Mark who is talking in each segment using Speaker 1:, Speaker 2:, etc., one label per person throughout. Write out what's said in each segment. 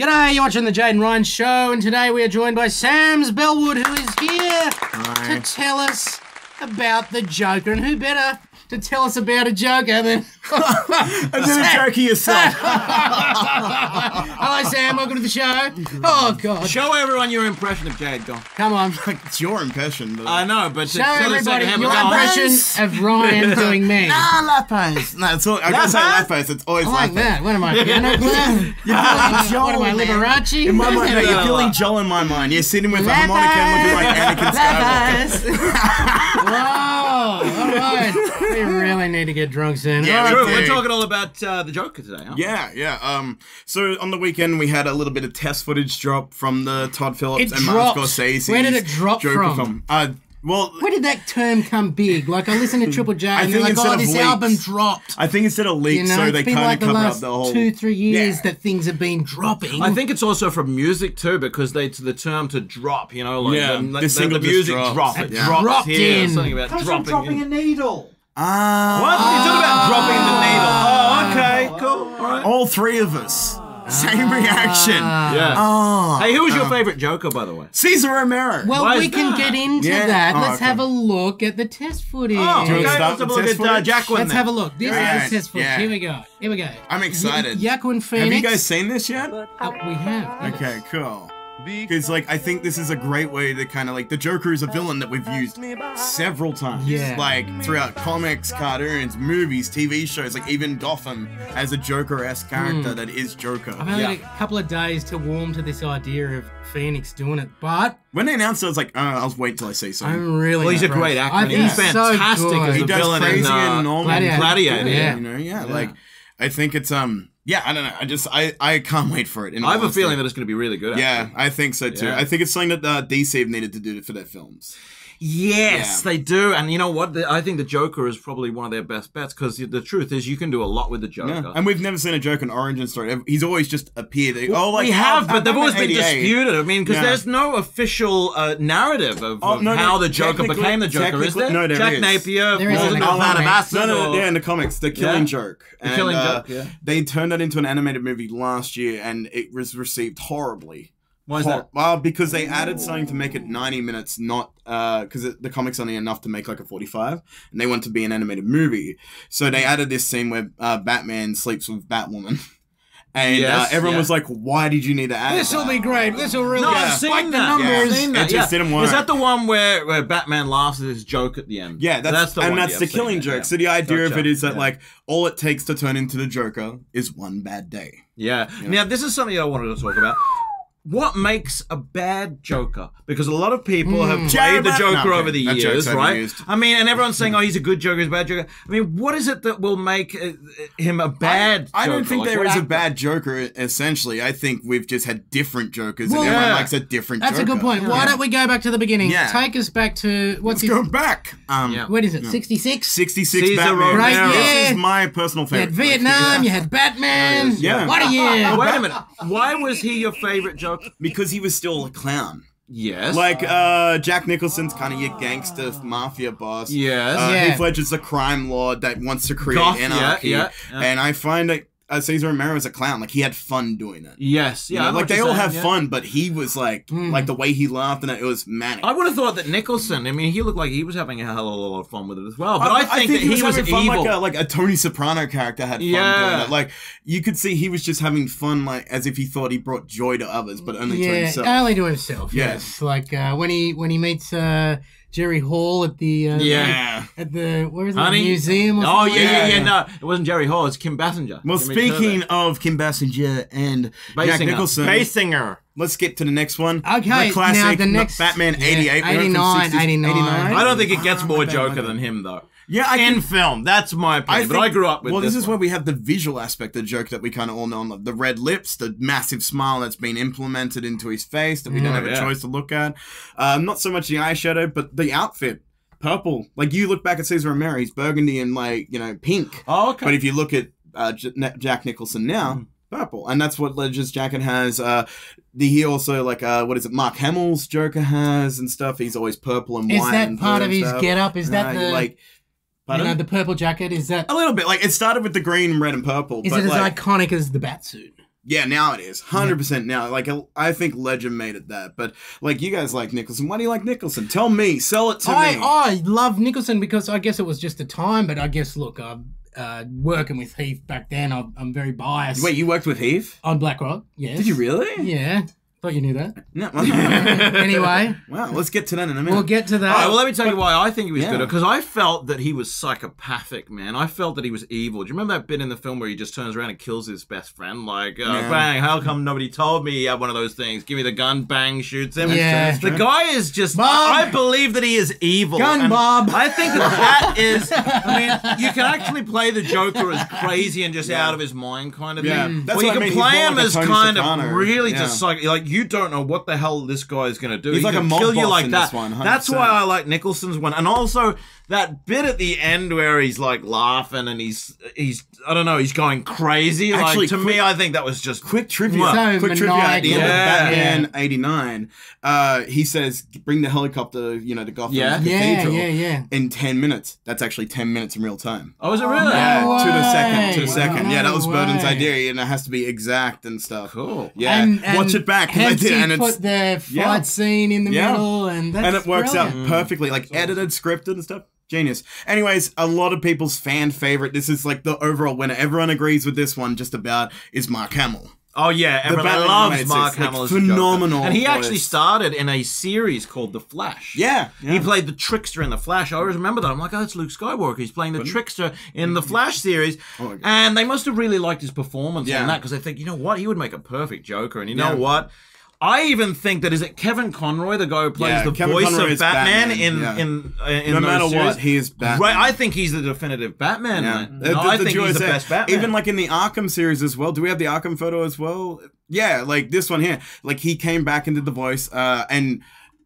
Speaker 1: G'day, you're watching the Jade and Ryan Show, and today we are joined by Sam's Bellwood, who is here to tell us about the Joker. And who better to tell us about a Joker than...
Speaker 2: and then a Joker yourself.
Speaker 1: Hello, Sam. Welcome to the show. Oh, God.
Speaker 3: Show everyone your impression of Jade, go.
Speaker 1: Come on.
Speaker 2: It's your impression. But...
Speaker 3: I know, but...
Speaker 1: Show everybody your impression of Ryan doing me.
Speaker 2: Nah, Lapis. No, it's all... I gotta say Lapis. It's always
Speaker 1: I like
Speaker 2: Lapis.
Speaker 1: that. What am I, piano player? What am I, Liberace?
Speaker 2: In my mind, no, you're feeling Joel in my mind. You're sitting with a harmonica and looking like Anakin Skywalker.
Speaker 1: Whoa, all right. We really need to get drunk soon.
Speaker 2: Yeah,
Speaker 3: True, we're talking all about the Joker today, huh?
Speaker 2: Yeah. So on the weekend we had a little bit of test footage drop from the Todd Phillips and
Speaker 1: dropped.
Speaker 2: Martin Scorsese.
Speaker 1: Where did it drop
Speaker 2: Joker
Speaker 1: from?
Speaker 2: Well,
Speaker 1: where did that term come big? Like, I listened to Triple J and they're like, oh, this album dropped.
Speaker 2: I think instead of leaks, so they kind of cover up the whole...
Speaker 1: It's been like the last 2-3 years that things have been dropping.
Speaker 3: I think it's also from music too, because the term to drop, you know, like the music drop. It
Speaker 1: dropped in.
Speaker 3: Something about dropping
Speaker 4: a needle.
Speaker 3: What? You're talking about dropping the needle. Oh, okay, cool. All right.
Speaker 2: All three of us. Same reaction.
Speaker 3: Yeah.
Speaker 2: Oh.
Speaker 3: Hey, who was your favorite Joker, by the way?
Speaker 2: Cesar Romero.
Speaker 1: Well, we can get into that.
Speaker 2: Oh,
Speaker 1: Let's have a look at the test footage.
Speaker 3: Oh, okay.
Speaker 2: Let's
Speaker 3: Let's have a look at Jacqueline.
Speaker 1: Let's have a look. This is the test footage.
Speaker 2: Yeah.
Speaker 1: Here we go. Here we go.
Speaker 2: I'm excited.
Speaker 1: Jacqueline Phoenix.
Speaker 2: Have you guys seen this yet?
Speaker 1: We have. Yes.
Speaker 2: Okay, cool. Because, like, I think this is a great way to kind of, like, the Joker is a villain that we've used several times.
Speaker 1: Yeah.
Speaker 2: Like, throughout comics, cartoons, movies, TV shows, like, even Gotham as a Joker-esque character that is Joker.
Speaker 1: I've only got a couple of days to warm to this idea of Phoenix doing it, but...
Speaker 2: When they announced it, I was like, I'll wait till I see something.
Speaker 1: I'm really
Speaker 3: Well, he's a
Speaker 1: impressed.
Speaker 3: great actor.
Speaker 1: I think
Speaker 3: He's fantastic
Speaker 1: so
Speaker 3: as
Speaker 2: He
Speaker 3: a
Speaker 2: does
Speaker 3: villain
Speaker 2: crazy
Speaker 3: in
Speaker 2: and normal.
Speaker 3: Gladiator.
Speaker 1: Yeah.
Speaker 2: You know, like, I think it's, yeah, I don't know. I can't wait for it.
Speaker 3: I have a feeling that it's going to be really good.
Speaker 2: Yeah, I think so too.
Speaker 3: Yeah.
Speaker 2: I think it's something that DC have needed to do for their films.
Speaker 3: Yes, they do. And you know what? I think the Joker is probably one of their best bets, because the truth is you can do a lot with the Joker.
Speaker 2: Yeah. And we've never seen a Joker in origin story. He's always just appeared. We
Speaker 3: have, but they've always been
Speaker 2: 88.
Speaker 3: disputed. I mean, because there's no official narrative of how the Joker became the Joker, is there?
Speaker 2: No, there
Speaker 3: Jack
Speaker 2: is.
Speaker 3: Napier,
Speaker 1: There is
Speaker 3: wasn't
Speaker 1: in the
Speaker 3: Out of Acid.
Speaker 2: Yeah, in the comics, The Killing Joke.
Speaker 3: The Killing Joke, yeah.
Speaker 2: They turned that into an animated movie last year, and it was received horribly.
Speaker 3: Why is that?
Speaker 2: Well, because they added something to make it 90 minutes, not because the comic's only enough to make like a 45, and they want to be an animated movie. So they added this scene where Batman sleeps with Batwoman. And everyone was like, why did you need to add
Speaker 1: This will be great. This will really
Speaker 3: I've seen that.
Speaker 1: numbers.
Speaker 2: It just didn't work.
Speaker 3: Is that the one where Batman laughs at his joke at the end?
Speaker 2: Yeah, that's the one. And that's the Killing Joke.
Speaker 3: Yeah.
Speaker 2: So the idea of it is that like all it takes to turn into the Joker is one bad day.
Speaker 3: Yeah. Now this is something I wanted to talk about. What makes a bad Joker? Because a lot of people have played the Joker over the years, right? I mean, and everyone's saying, oh, he's a good Joker, he's a bad Joker. I mean, what is it that will make him a bad Joker?
Speaker 2: I don't think there is a bad Joker, essentially. I think we've just had different Jokers, and everyone likes a different Joker.
Speaker 1: That's a good point. Why don't we go back to the beginning?
Speaker 2: Yeah.
Speaker 1: Take us back to...
Speaker 2: Let's go back.
Speaker 1: What is it, 66?
Speaker 2: 66 Batman.
Speaker 1: Right, yeah.
Speaker 2: This is my personal favorite.
Speaker 1: You had Vietnam, you had Batman.
Speaker 2: Yeah.
Speaker 1: What a year.
Speaker 3: Wait a minute. Why was he your favorite Joker?
Speaker 2: Because he was still a clown.
Speaker 3: Yes.
Speaker 2: Like, Jack Nicholson's kind of your gangster mafia boss.
Speaker 3: Yes.
Speaker 2: Heath Ledger's a crime lord that wants to create anarchy. And I find that Cesar Romero was a clown. Like, he had fun doing it.
Speaker 3: Yes.
Speaker 2: Yeah. Like, they all have fun, but he was like the way he laughed and it was manic.
Speaker 3: I would have thought that Nicholson, I mean, he looked like he was having a hell of a lot of fun with it as well. But I think that he was
Speaker 2: having fun
Speaker 3: evil.
Speaker 2: like a Tony Soprano character had fun doing it. Like, you could see he was just having fun, like, as if he thought he brought joy to others, but only to himself.
Speaker 1: Yeah, only to himself. Yes. Like, when he meets... Jerry Hall at the where is it?
Speaker 3: Honey?
Speaker 1: Museum or
Speaker 3: Oh
Speaker 1: something?
Speaker 3: yeah. No, it wasn't Jerry Hall. It's Kim Basinger.
Speaker 2: Well, speaking of Kim Basinger and Jack Nicholson,
Speaker 3: Basinger.
Speaker 2: Let's get to the next one.
Speaker 1: Okay,
Speaker 2: the classic
Speaker 1: now the next
Speaker 2: Batman 88.
Speaker 1: 89.
Speaker 3: I don't think it gets more Joker than him though.
Speaker 2: Yeah,
Speaker 3: in film, that's my opinion. But I grew up with.
Speaker 2: Well, this is where we have the visual aspect of the Joker that we kind of all know: the red lips, the massive smile that's been implemented into his face that we don't have a choice to look at. Not so much the eyeshadow, but the outfit. Purple. Like, you look back at Cesar Romero, he's burgundy and, like, you know, pink.
Speaker 3: Oh, okay.
Speaker 2: But if you look at Jack Nicholson now, purple. And that's what Ledger's jacket has. He also, like, what is it, Mark Hamill's Joker has and stuff. He's always purple and white.
Speaker 1: Is that part of his get-up? Is that the...
Speaker 2: like,
Speaker 1: you know, the purple jacket, is that...
Speaker 2: A little bit. Like, it started with the green, red, and purple.
Speaker 1: Is it as iconic as the Batsuit?
Speaker 2: Yeah, now it is. 100% now. Like, I think Ledger made it that. But, like, you guys like Nicholson. Why do you like Nicholson? Tell me. Sell it to me.
Speaker 1: I love Nicholson because I guess it was just a time, but I guess, look, working with Heath back then, I'm very biased.
Speaker 2: Wait, you worked with Heath?
Speaker 1: On BlackRock, yes.
Speaker 2: Did you really?
Speaker 1: Yeah. Thought you knew that.
Speaker 2: No.
Speaker 1: Anyway.
Speaker 2: Wow, let's get to that in a minute.
Speaker 1: We'll get to that.
Speaker 3: All right, well, let me tell you why I think he was good. Because I felt that he was psychopathic, man. I felt that he was evil. Do you remember that bit in the film where he just turns around and kills his best friend? Like, bang, how come nobody told me he had one of those things? Give me the gun, bang, shoots him.
Speaker 1: Yeah.
Speaker 3: The guy is just...
Speaker 1: Bob.
Speaker 3: I believe that he is evil.
Speaker 1: Gun Bob.
Speaker 3: I think that is... I mean, you can actually play the Joker as crazy and just out of his mind kind of thing.
Speaker 2: That's
Speaker 3: or you
Speaker 2: what I
Speaker 3: can
Speaker 2: mean.
Speaker 3: play him
Speaker 2: like
Speaker 3: as
Speaker 2: Tony
Speaker 3: kind
Speaker 2: Soprano.
Speaker 3: of really just like you don't know what the hell this guy is going to do.
Speaker 2: He's like a mob
Speaker 3: kill you
Speaker 2: boss
Speaker 3: like
Speaker 2: in
Speaker 3: that.
Speaker 2: this one, 100%.
Speaker 3: That's why I like Nicholson's one, and also that bit at the end where he's like laughing and he's I don't know, he's going crazy.
Speaker 2: Actually,
Speaker 3: like to me, I think that was just
Speaker 2: quick trivia.
Speaker 1: So
Speaker 2: Quick trivia at the end of
Speaker 3: maniacal.
Speaker 2: Batman '89. He says, "Bring the helicopter, to Gotham Cathedral."
Speaker 1: Yeah.
Speaker 2: In 10 minutes. That's actually 10 minutes in real time.
Speaker 3: Oh, is it really?
Speaker 2: Yeah,
Speaker 1: No
Speaker 2: to the second.
Speaker 1: way.
Speaker 2: Yeah, that was
Speaker 1: No
Speaker 2: Burton's
Speaker 1: way.
Speaker 2: idea, and it has to be exact and stuff.
Speaker 3: Cool.
Speaker 2: Yeah,
Speaker 1: And
Speaker 2: watch it back because I
Speaker 1: hence
Speaker 2: did,
Speaker 1: he
Speaker 2: and it's
Speaker 1: put the fight scene in the middle, and that's
Speaker 2: it works
Speaker 1: brilliant.
Speaker 2: out perfectly, like edited, scripted, and stuff. Genius. Anyways, a lot of people's fan favorite. This is like the overall winner. Everyone agrees with this one. Just about is Mark Hamill.
Speaker 3: Oh yeah, everyone
Speaker 2: Batman
Speaker 3: loves
Speaker 2: animated
Speaker 3: Mark
Speaker 2: series,
Speaker 3: Hamill
Speaker 2: like,
Speaker 3: as the Joker.
Speaker 2: phenomenal
Speaker 3: and he
Speaker 2: voice.
Speaker 3: actually started in a series called The Flash.
Speaker 2: Yeah.
Speaker 3: He played the trickster in The Flash. I always remember that. I'm like, oh, it's Luke Skywalker. He's playing the trickster in the Flash series.
Speaker 2: Oh,
Speaker 3: and they must have really liked his performance
Speaker 2: Yeah.
Speaker 3: on that because they think, you know what, he would make a perfect Joker. And you know what? I even think that, is it Kevin Conroy, the guy who plays the
Speaker 2: Kevin
Speaker 3: voice
Speaker 2: Conroy
Speaker 3: of
Speaker 2: is
Speaker 3: Batman,
Speaker 2: Batman,
Speaker 3: in
Speaker 2: No matter
Speaker 3: those series?
Speaker 2: what, he is Batman.
Speaker 3: Right, I think he's the definitive Batman. Man.
Speaker 2: The
Speaker 3: I think
Speaker 2: joy
Speaker 3: he's
Speaker 2: is
Speaker 3: the
Speaker 2: that
Speaker 3: best Batman.
Speaker 2: Even like in the Arkham series as well. Do we have the Arkham photo as well? Yeah, like this one here. Like he came back and did the voice, and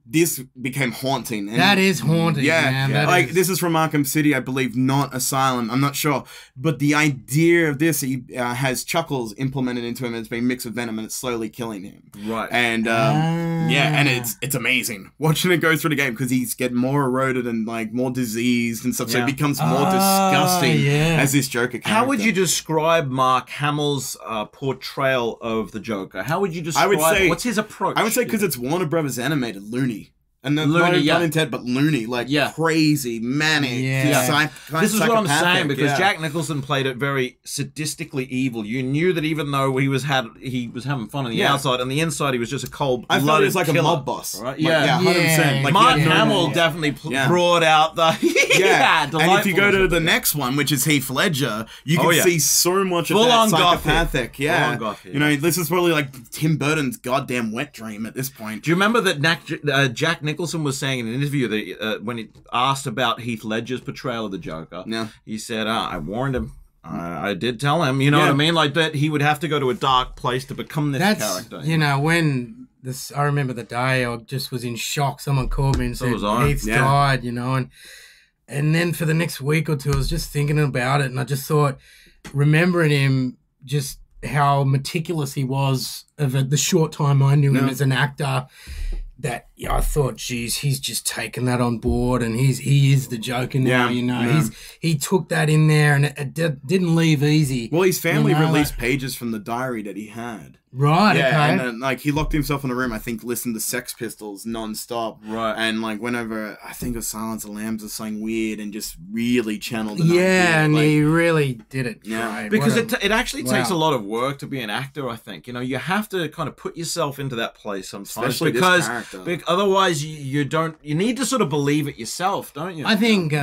Speaker 2: this became haunting. And
Speaker 1: That is haunting, man. That
Speaker 2: like
Speaker 1: is.
Speaker 2: this is from Arkham City, I believe, not Asylum. I'm not sure, but the idea of this, he has Chuckles implemented into him, and it's been mixed with Venom, and it's slowly killing him.
Speaker 3: Right.
Speaker 2: And and it's amazing watching it go through the game because he's getting more eroded and like more diseased and stuff. So it becomes more disgusting as this Joker character.
Speaker 3: How would you describe Mark Hamill's portrayal of the Joker? How would you describe?
Speaker 2: I would say,
Speaker 3: what's his approach?
Speaker 2: I would say because it's Warner Brothers animated, loony. And then
Speaker 3: Loony,
Speaker 2: not intent, but loony, like crazy, manic.
Speaker 3: This is what I'm saying because
Speaker 2: yeah.
Speaker 3: Jack Nicholson played it very sadistically evil. You knew that even though he was having fun on the outside, on the inside he was just a cold blooded
Speaker 2: I felt he was like
Speaker 3: killer.
Speaker 2: a mob boss,
Speaker 3: right?
Speaker 2: Like, yeah, 100%. Like,
Speaker 3: Mark Hamill definitely brought out the
Speaker 2: And if you go to the next one, which is Heath Ledger, you can see so much of that psychopathic. Yeah, this is probably like Tim Burton's goddamn wet dream at this point.
Speaker 3: Do you remember that Jack Nicholson was saying in an interview that when he asked about Heath Ledger's portrayal of the Joker, he said, I warned him. I did tell him, you know what I mean? Like that he would have to go to a dark place to become this character.
Speaker 1: When this, I remember the day I just was in shock. Someone called me and said, Heath's died, and then for the next week or two, I was just thinking about it, and I just thought, remembering him, just how meticulous he was of the short time I knew him as an actor, that I thought, geez, he's just taken that on board, and he is the Joker now. He took that in there, and it didn't leave easy.
Speaker 2: Well, his family released pages from the diary that he had.
Speaker 1: Right.
Speaker 2: Yeah,
Speaker 1: okay.
Speaker 2: and then, he locked himself in a room. I think listened to Sex Pistols nonstop.
Speaker 3: Right.
Speaker 2: And whenever I think of Silence of the Lambs or something weird, and just really channeled it.
Speaker 1: And he really did it.
Speaker 2: Yeah.
Speaker 3: Because it actually takes a lot of work to be an actor. I think you have to kind of put yourself into that place sometimes,
Speaker 2: especially
Speaker 3: because
Speaker 2: this character.
Speaker 3: Otherwise you need to sort of believe it yourself, don't you?
Speaker 1: I think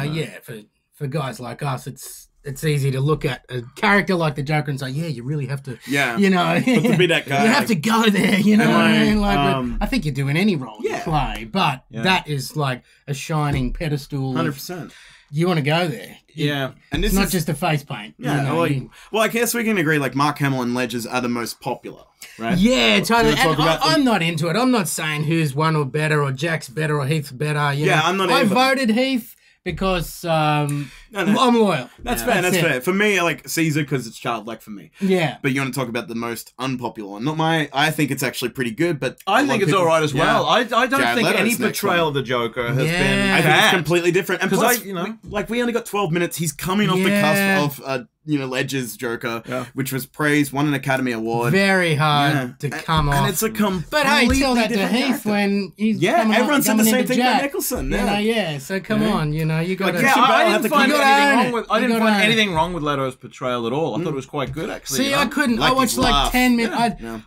Speaker 1: for guys like us, it's easy to look at a character like the Joker and say, yeah, you really have to,
Speaker 2: but to be that guy,
Speaker 1: you have to go there, you know what I mean? I think you do in any role you
Speaker 2: Yeah.
Speaker 1: play, but that is like a shining pedestal.
Speaker 2: 100%.
Speaker 1: You want to go there.
Speaker 3: Yeah.
Speaker 2: And this
Speaker 1: It's not
Speaker 2: is
Speaker 1: just a face paint.
Speaker 2: Yeah, well, I guess we can agree, Mark Hamill and Ledger's are the most popular, right?
Speaker 1: Yeah, totally.
Speaker 2: Let's talk
Speaker 1: And
Speaker 2: about
Speaker 1: I'm not into it. I'm not saying who's one or better, or Jack's better, or Heath's better.
Speaker 2: I'm not
Speaker 1: I
Speaker 2: either.
Speaker 1: voted Heath because I'm loyal.
Speaker 2: That's fair. That's fair. For me, I like Caesar because it's childlike for me.
Speaker 1: Yeah.
Speaker 2: But you want to talk about the most unpopular one? Not my. I think it's actually pretty good, but
Speaker 3: I think it's all right as well. I don't
Speaker 2: Jared
Speaker 3: think
Speaker 2: Leto's
Speaker 3: any
Speaker 2: next
Speaker 3: portrayal
Speaker 2: one.
Speaker 3: of the Joker has been.
Speaker 2: I think
Speaker 3: bad.
Speaker 2: it's completely different. And plus,
Speaker 3: I,
Speaker 2: we only got 12 minutes. He's coming off the cusp of Ledger's Joker, which was praised, won an Academy Award.
Speaker 1: Very hard to come off.
Speaker 2: And it's a completely
Speaker 1: But hey, tell that to Heath
Speaker 2: character.
Speaker 1: when he's
Speaker 2: everyone said the same thing
Speaker 1: Jack.
Speaker 2: about Nicholson.
Speaker 1: So come on, you got to...
Speaker 3: I didn't find anything wrong with Leto's portrayal at all. I thought it was quite good, actually.
Speaker 1: See, I couldn't. I watched like 10 minutes.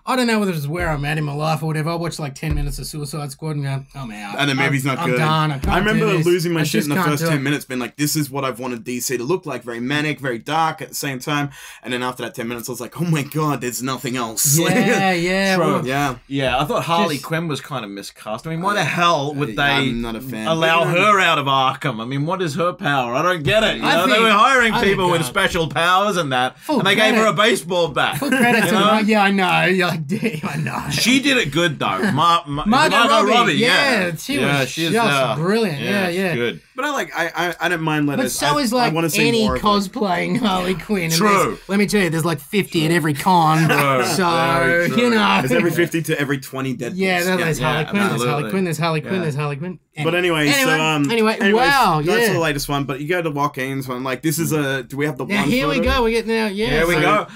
Speaker 1: I don't know whether it's where I'm at in my life or whatever. I watched like 10 minutes of Suicide Squad and go, I'm out.
Speaker 2: And the movie's not good.
Speaker 1: I'm done.
Speaker 2: I remember losing my shit in the first 10 minutes, being like, this is what I've wanted DC to look like. Very manic, very dark at the same time. And then after that 10 minutes, I was like, oh my god, there's nothing else.
Speaker 1: Yeah.
Speaker 3: Well, yeah, I thought Harley Quinn was kind of miscast. I mean, why the hell would they
Speaker 2: I'm not a fan.
Speaker 3: allow her out of Arkham? I mean, what is her power? I don't get it. You know, they were hiring people with special powers and that, and they gave her a baseball bat.
Speaker 1: Full credit to her. Yeah, I know. You're like, damn, I know.
Speaker 3: She did it good, though.
Speaker 1: Margot Robbie. Yeah, she was just brilliant. Yeah.
Speaker 3: Good.
Speaker 2: But I don't mind letting.
Speaker 1: But so is like any cosplaying Harley Quinn.
Speaker 3: True.
Speaker 1: Let me tell you, there's like 50 at every con. So you know,
Speaker 2: there's every 50 to every 20 Deadpools.
Speaker 1: Yeah, there's Harley Quinn. There's Harley Quinn. There's Harley Quinn. There's Harley Quinn.
Speaker 2: But anyway,
Speaker 1: wow,
Speaker 2: that's the latest one. But you go to Joaquin's one. Like, this is a. Do we have the one?
Speaker 1: Here
Speaker 2: photo?
Speaker 1: we go. We get now. Yeah.
Speaker 3: Here we go.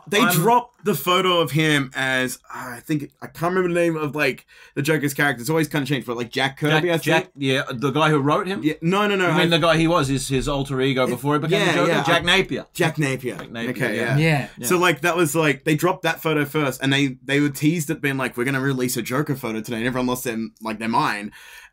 Speaker 2: They dropped the photo of him as I think I can't remember the name of like the Joker's character. It's always kind of changed, but like Jack Kirby.
Speaker 3: The guy who wrote him.
Speaker 2: Yeah, no.
Speaker 3: I mean, the guy he was his alter ego before he became the Joker. Jack Napier.
Speaker 2: Jack Napier. Okay,
Speaker 1: yeah.
Speaker 2: So like that was like they dropped that photo first, and they were teased at being like, we're gonna release a Joker photo today, and everyone lost their mind.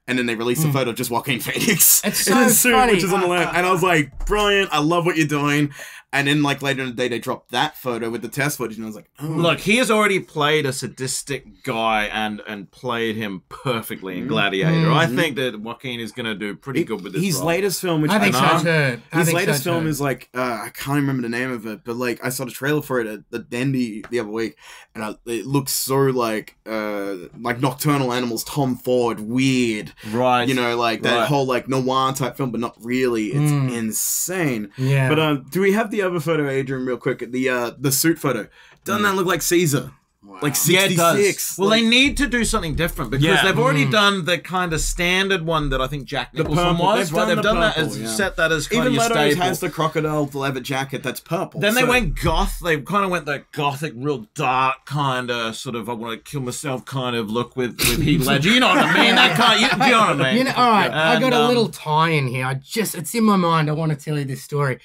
Speaker 2: And then they released a photo of just Joaquin Phoenix
Speaker 1: in a suit,
Speaker 2: funny. Which is on the left. And I was like, brilliant, I love what you're doing. And then, like, later in the day, they dropped that photo with the test footage, and I was like, oh.
Speaker 3: Look, he has already played a sadistic guy and played him perfectly in Gladiator. I think that Joaquin is going to do pretty good with this
Speaker 2: His
Speaker 3: role.
Speaker 2: latest film, which
Speaker 1: I think so too.
Speaker 2: His latest film is like, I can't remember the name of it, but like, I saw the trailer for it at the Dendy the other week, and it looks so like Nocturnal Animals, Tom Ford, weird.
Speaker 3: Right.
Speaker 2: You know, like that whole like noir type film, but not really. It's insane.
Speaker 1: Yeah.
Speaker 2: But do we have the other photo, Adrian, real quick? The suit photo. Doesn't that look like Caesar? Wow. Like 66.
Speaker 3: Yeah, it does. Well, they need to do something different because they've already done the kind of standard one that I think Jack Nicholson was. They've done that as set that as kind of your staple.
Speaker 2: Even Leto has the crocodile leather jacket that's purple.
Speaker 3: Then they went goth. They kind of went that gothic, real dark kind of sort of I want to kill myself kind of look with Heath Ledger. You know what I mean? That kind. Do you know what I mean?
Speaker 1: All right, I got a little tie in here. It's in my mind. I want to tell you this story.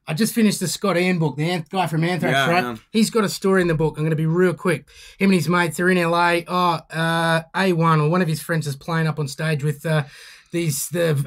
Speaker 1: I just finished the Scott Ian book, the guy from Anthrax, right? Yeah. He's got a story in the book. I'm going to be real quick. Him and his mates are in LA. A1 or one of his friends is playing up on stage with the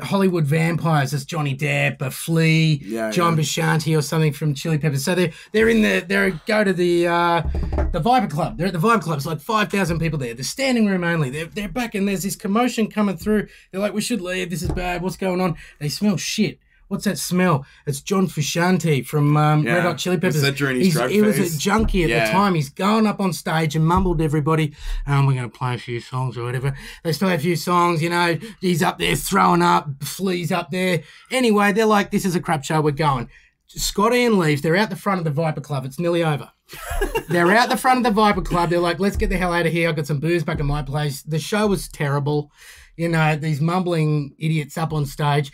Speaker 1: Hollywood vampires. It's Johnny Depp, Flea, John Bishanti or something from Chili Peppers. So they go to the Viper Club. They're at the Viper Club. It's like 5,000 people there. The standing room only. They're back and there's this commotion coming through. They're like, we should leave. This is bad. What's going on? They smell shit. What's that smell? It's John Frusciante from Red Hot Chili Peppers. He was a junkie at the time. He's going up on stage and mumbled to everybody, we're going to play a few songs or whatever. They play a few songs, you know. He's up there throwing up. Flea's up there. Anyway, they're like, this is a crap show. We're going. Scott Ian leaves. They're out the front of the Viper Club. It's nearly over. They're out the front of the Viper Club. They're like, let's get the hell out of here. I've got some booze back at my place. The show was terrible. You know, these mumbling idiots up on stage.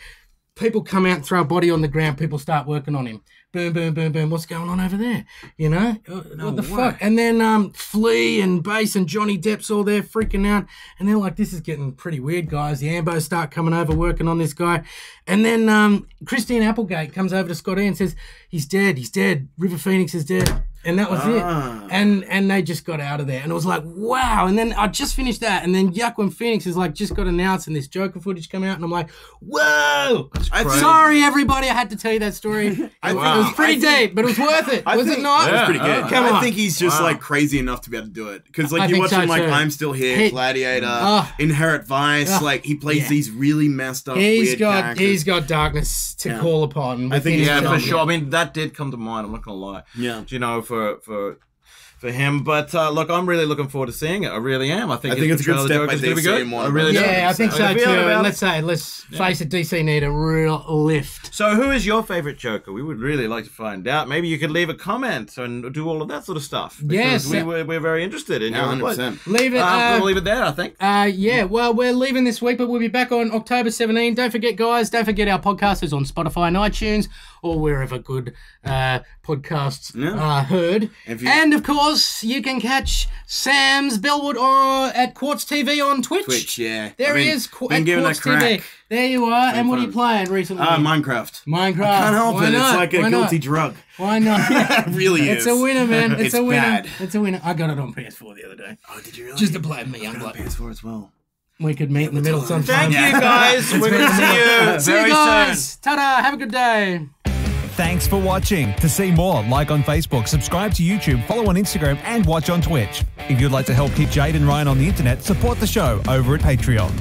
Speaker 1: People come out and throw a body on the ground. People start working on him. Boom, boom, boom, boom. What's going on over there? You know? What the fuck? And then Flea and Bass and Johnny Depp's all there freaking out. And they're like, this is getting pretty weird, guys. The Ambos start coming over working on this guy. And then Christine Applegate comes over to Scott E and says, he's dead. River Phoenix is dead. And that was it. And they just got out of there. And it was like, wow. And then I just finished that. And then Joaquin Phoenix is like, just got announced and this Joker footage come out. And I'm like, whoa. Sorry, everybody. I had to tell you that story. It was pretty deep, but it was worth it. Was it not?
Speaker 2: It was pretty good.
Speaker 1: Come on.
Speaker 2: I think he's just like crazy enough to be able to do it. Because like you watch him like I'm Still Here, Gladiator, Inherent Vice. Like he plays these really messed up weird characters.
Speaker 1: He's got darkness to call upon.
Speaker 3: I think for sure. I mean, that did come to mind. I'm not going to lie.
Speaker 2: Yeah.
Speaker 3: You know, for for him. But look, I'm really looking forward to seeing it. I really am. I think
Speaker 2: it's a good step by DC.
Speaker 3: I really do.
Speaker 1: Yeah, I think so too. Let's face it, DC need a real lift.
Speaker 3: So who is your favorite Joker? We would really like to find out. Maybe you could leave a comment and do all of that sort of stuff.
Speaker 1: Yes.
Speaker 3: We're very interested in your
Speaker 2: 100%.
Speaker 1: Leave it.
Speaker 3: We'll leave it there, I think.
Speaker 1: Well, we're leaving this week, but we'll be back on October 17. Don't forget, guys, our podcast is on Spotify and iTunes or wherever good podcasts are heard. And, of course, you can catch Sam's Bellwood at Quartz TV on Twitch. There he is, at Quartz TV. There you are. And what are you playing recently?
Speaker 2: Minecraft.
Speaker 1: I
Speaker 2: can't help it. It's like a guilty drug.
Speaker 1: Why not?
Speaker 2: It really is.
Speaker 1: It's a winner, man. It's a winner.
Speaker 2: Bad.
Speaker 1: It's a winner. I got it on PS4 the other day.
Speaker 2: Oh, did you really?
Speaker 1: Just to play with me, young bloke.
Speaker 2: PS4 as well.
Speaker 1: We could meet in the middle sometime.
Speaker 3: Thank you, guys. We're going to see you very soon.
Speaker 1: Ta-da. Have a good day.
Speaker 4: Thanks for watching. To see more, like on Facebook, subscribe to YouTube, follow on Instagram, and watch on Twitch. If you'd like to help keep Jade and Ryan on the internet, support the show over at Patreon.